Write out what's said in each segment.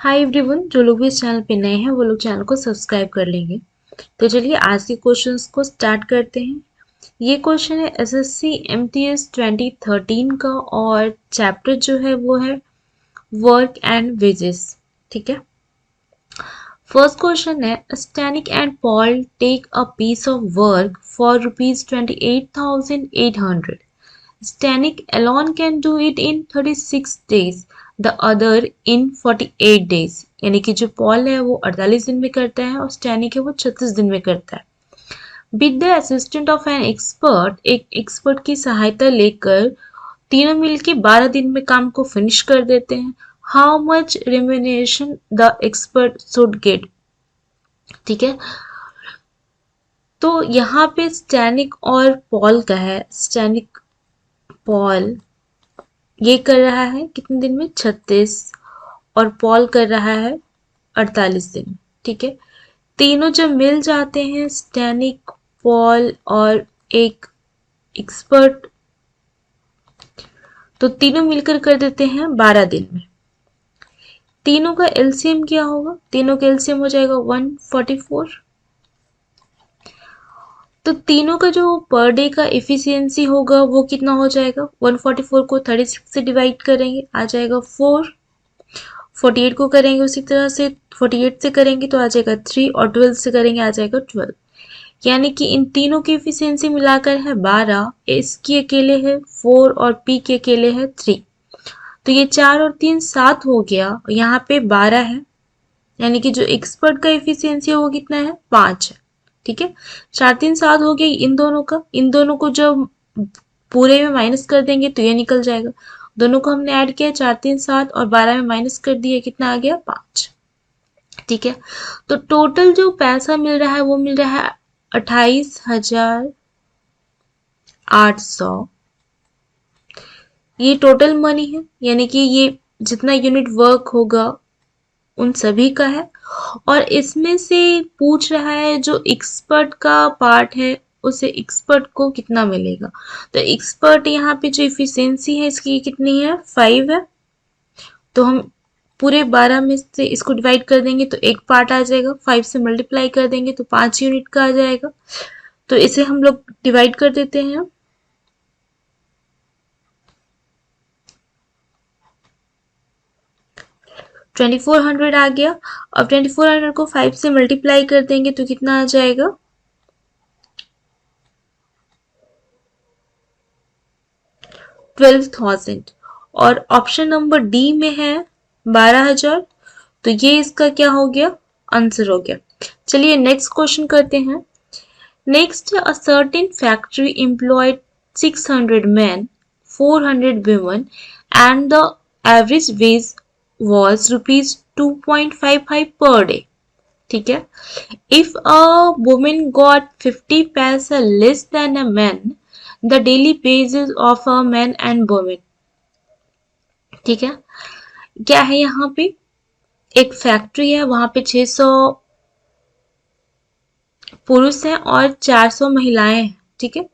Hi everyone, जो लोग भी इस चैनल पे नए हैं वो लोग चैनल को सब्सक्राइब कर लेंगे। तो चलिए आज के क्वेश्चंस को स्टार्ट करते हैं। ये क्वेश्चन है एसएससी एमटीएस 2013 का और चैप्टर जो है वो है वर्क एंड वेजेस। ठीक है। फर्स्ट क्वेश्चन है Stanek and Paul take a piece of work for ₹28,800. Stanek alone can do it in 36 days, the other in 48 days. यानी कि जो पॉल है वो 48 दिन में करता है और स्टैनिक है वो 36 दिन में करता है। With the assistant of an expert, एक एक्सपर्ट की सहायता लेकर तीनों मिलके 12 दिन में काम को फिनिश कर देते हैं। How much remuneration the expert should get. ठीक है। तो यहाँ पे स्टैनिक और पॉल का है। स्टैनिक पॉल ये कर रहा है कितने दिन में 36 और पॉल कर रहा है 48 दिन। ठीक है। तीनों जब मिल जाते हैं स्टैनिक, पॉल और एक एक्सपर्ट, तो तीनों मिलकर कर देते हैं 12 दिन में। तीनों का एलसीएम क्या होगा? तीनों का एलसीएम हो जाएगा 144। तो तीनों का जो पर डे का एफिशिएंसी होगा वो कितना हो जाएगा? 144 को 36 से डिवाइड करेंगे, आ जाएगा 4। 48 को करेंगे उसी तरह से, 48 से करेंगे तो आ जाएगा 3 और 12 से करेंगे आ जाएगा 12। यानी कि इन तीनों की एफिशिएंसी मिलाकर है 12, एस की अकेले है 4 और पी के अकेले है 3। तो ये 4 और 3 7 हो गया और यहाँ पे 12 है। यानी कि जो एक्सपर्ट का एफिशिएंसी है वो कितना है? 5 है। ठीक है। 4 3 7 हो गया इन दोनों का। इन दोनों को जब पूरे में माइनस कर देंगे तो ये निकल जाएगा। दोनों को हमने ऐड किया 4 3 7 और 12 में माइनस कर दिया, कितना आ गया? 5। ठीक है। तो टोटल जो पैसा मिल रहा है वो मिल रहा है 28,800। ये टोटल मनी है, यानी कि ये जितना यूनिट वर्क होगा उन सभी का है। और इसमें से पूछ रहा है जो एक्सपर्ट का पार्ट है उसे एक्सपर्ट को कितना मिलेगा। तो एक्सपर्ट यहाँ पे जो इफिशियंसी है इसकी कितनी है? 5 है। तो हम पूरे 12 में से इसको डिवाइड कर देंगे तो एक पार्ट आ जाएगा, 5 से मल्टीप्लाई कर देंगे तो 5 यूनिट का आ जाएगा। तो इसे हम लोग डिवाइड कर देते हैं। 2400 आ गया। अब 2400 को 5 से मल्टीप्लाई कर देंगे तो कितना आ जाएगा? 12,000। और ऑप्शन नंबर डी में है 12,000। तो ये इसका क्या हो गया? आंसर हो गया। चलिए नेक्स्ट क्वेश्चन करते हैं। Next, a certain factory employed 600 men, 400 women, and the average wage was rupees 2.55 per day. ठीक है। If a woman got 50 paisa less than a man, the daily wages of a man and woman. ठीक है। क्या है यहाँ पे? एक factory है, वहां पे 600 पुरुष हैं और 400 महिलाएं हैं। ठीक है।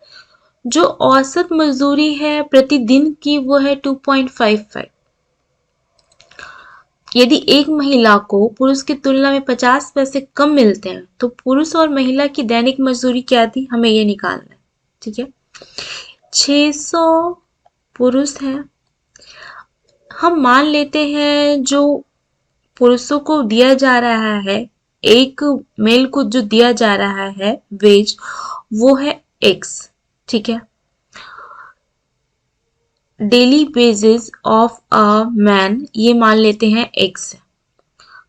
जो औसत मजदूरी है प्रतिदिन की वो है 2.55। यदि एक महिला को पुरुष की तुलना में 50 पैसे कम मिलते हैं तो पुरुष और महिला की दैनिक मजदूरी क्या थी, हमें ये निकालना है। ठीक है। 600 पुरुष हैं। हम मान लेते हैं जो पुरुषों को दिया जा रहा है, एक मेल को जो दिया जा रहा है वेज, वो है एक्स। ठीक है। Daily wages of a man ये मान लेते हैं एक्स।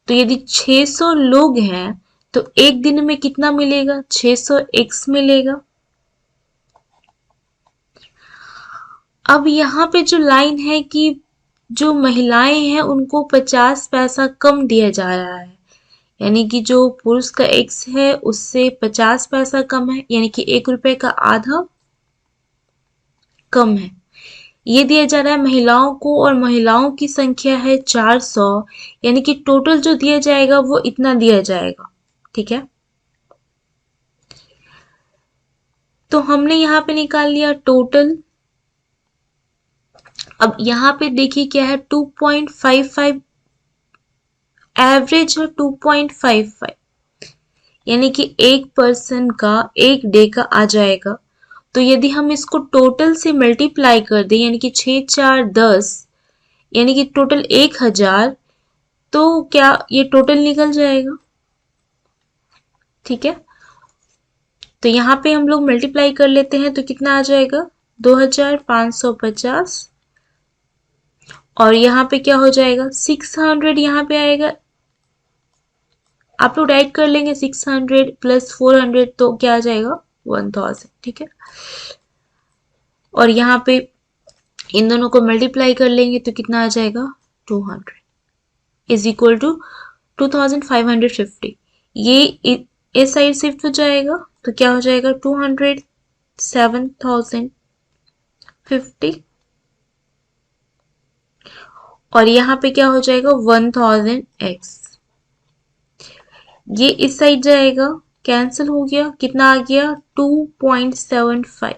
तो यदि 600 लोग हैं तो एक दिन में कितना मिलेगा? 600 एक्स मिलेगा। अब यहाँ पे जो लाइन है कि जो महिलाएं हैं उनको 50 पैसा कम दिया जा रहा है, यानी कि जो पुरुष का एक्स है उससे 50 पैसा कम है, यानी कि 1 रुपए का आधा कम है। ये दिया जा रहा है महिलाओं को और महिलाओं की संख्या है 400, यानी कि टोटल जो दिया जाएगा वो इतना दिया जाएगा। ठीक है। तो हमने यहाँ पे निकाल लिया टोटल। अब यहाँ पे देखिए क्या है, 2.55 एवरेज है 2.55, यानी कि एक पर्सन का एक डे का आ जाएगा। तो यदि हम इसको टोटल से मल्टीप्लाई कर दें, यानी कि 6 4 10, यानी कि टोटल 1000, तो क्या ये टोटल निकल जाएगा। ठीक है, तो यहाँ पे हम लोग मल्टीप्लाई कर लेते हैं तो कितना आ जाएगा 2550, और यहाँ पे क्या हो जाएगा 600, यहाँ पे आएगा, आप लोग ऐड कर लेंगे 600 प्लस 400 तो क्या आ जाएगा 1000। ठीक है, और यहाँ पे इन दोनों को मल्टीप्लाई कर लेंगे तो कितना आ जाएगा 200 इज इक्वल टू 2550। ये इस साइड शिफ्ट हो जाएगा तो क्या हो जाएगा 200 7050, और यहाँ पे क्या हो जाएगा 1000x, ये इस साइड जाएगा, कैंसिल हो गया, कितना आ गया 2.75।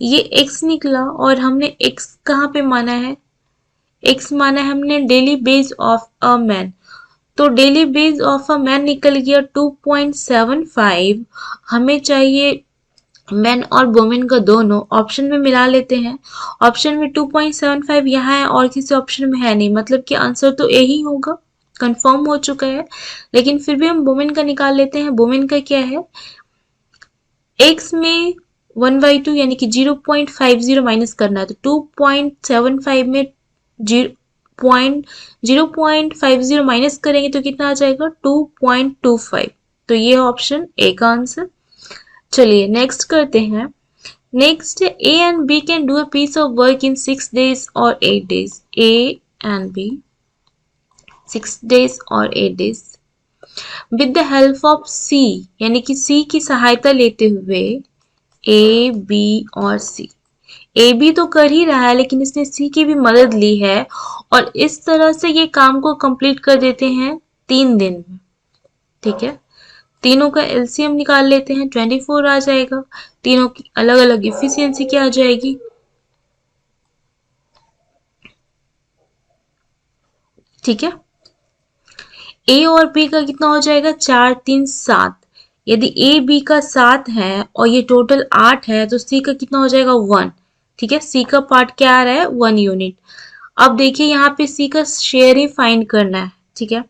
ये x निकला, और हमने x कहाँ पे माना है, x माना है हमने daily base of a man, तो daily base of a man निकल गया 2.75। हमें चाहिए मैन और वुमेन का दोनों, ऑप्शन में मिला लेते हैं। ऑप्शन में 2.75 यहाँ है और किसी ऑप्शन में है नहीं, मतलब कि आंसर तो ए ही होगा, कंफर्म हो चुका है। लेकिन फिर भी हम वुमेन का निकाल लेते हैं। वुमेन का क्या है, एक्स में 1/2 यानी कि 0.50 माइनस करना है, तो 2.75 में 0.50 माइनस करेंगे तो कितना आ जाएगा 2.25। तो ये ऑप्शन ए का आंसर। चलिए नेक्स्ट करते हैं। Next A and B can do a piece of work in 6 days और 8 days। A and B 6 days और 8 days with the help of C, यानी कि सी की सहायता लेते हुए ए बी और सी। ए बी तो कर ही रहा है लेकिन इसने सी की भी मदद ली है, और इस तरह से ये काम को कंप्लीट कर देते हैं 3 दिन में। ठीक है, तीनों का एलसीएम निकाल लेते हैं, 24 आ जाएगा। तीनों की अलग अलग इफिशियंसी क्या आ जाएगी, ठीक है। ए और बी का कितना हो जाएगा 4 3 7। यदि ए बी का 7 है और ये टोटल 8 है तो सी का कितना हो जाएगा 1। ठीक है, सी का पार्ट क्या आ रहा है 1 यूनिट। अब देखिए यहाँ पे सी का शेयर ही फाइंड करना है। ठीक है,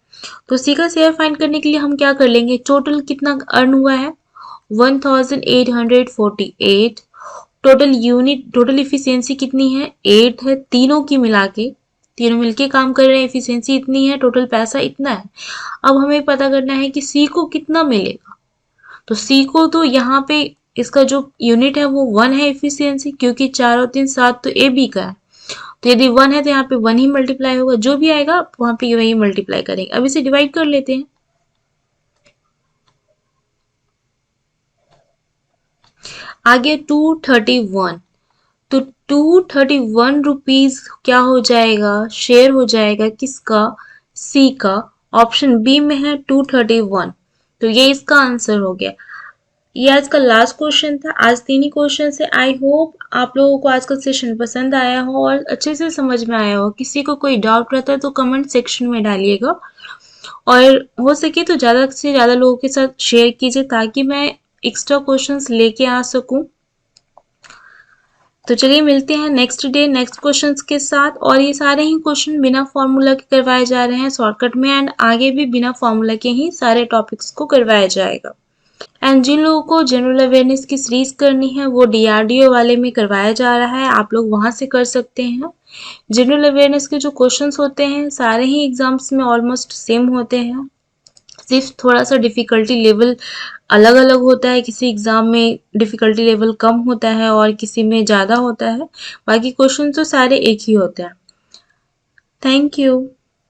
तो सी का शेयर फाइंड करने के लिए हम क्या कर लेंगे, टोटल कितना अर्न हुआ है 1848, टोटल यूनिट टोटल इफिशियंसी कितनी है 8 है, तीनों की मिला के, तीनों मिलके काम कर रहे हैं, इफिशियंसी इतनी है, टोटल पैसा इतना है। अब हमें पता करना है कि सी को कितना मिलेगा, तो सी को तो यहाँ पे इसका जो यूनिट है वो 1 है इफिशियंसी, क्योंकि 4 और 3 7 तो ए बी का है, तो यदि 1 है तो यहाँ पे 1 ही मल्टीप्लाई होगा, जो भी आएगा वहां पे वही मल्टीप्लाई करेंगे। अब इसे डिवाइड कर लेते हैं। आगे 231, तो 231 रुपीज क्या हो जाएगा, शेयर हो जाएगा किसका, सी का। ऑप्शन बी में है 231, तो ये इसका आंसर हो गया। ये आज का लास्ट क्वेश्चन था। आज 3 ही क्वेश्चन से। आई होप आप लोगों को आज का सेशन पसंद आया हो और अच्छे से समझ में आया हो। किसी को कोई डाउट रहता है तो कमेंट सेक्शन में डालिएगा, और हो सके तो ज़्यादा से ज़्यादा लोगों के साथ शेयर कीजिए ताकि मैं एक्स्ट्रा क्वेश्चंस लेके आ सकूं। तो चलिए मिलते हैं नेक्स्ट डे नेक्स्ट क्वेश्चंस के साथ। और ये सारे ही क्वेश्चन बिना फॉर्मूला के करवाए जा रहे हैं शॉर्टकट में, एंड आगे भी बिना फॉर्मूला के ही सारे टॉपिक्स को करवाया जाएगा। एंड जिन लोगों को जनरल अवेयरनेस की सीरीज करनी है वो डीआरडीओ वाले में करवाया जा रहा है, आप लोग वहां से कर सकते हैं। जनरल अवेयरनेस के जो क्वेश्चंस होते हैं सारे ही एग्जाम्स में ऑलमोस्ट सेम होते हैं, सिर्फ थोड़ा सा डिफिकल्टी लेवल अलग अलग होता है। किसी एग्जाम में डिफिकल्टी लेवल कम होता है और किसी में ज़्यादा होता है, बाकी क्वेश्चन तो सारे एक ही होते हैं। Thank you.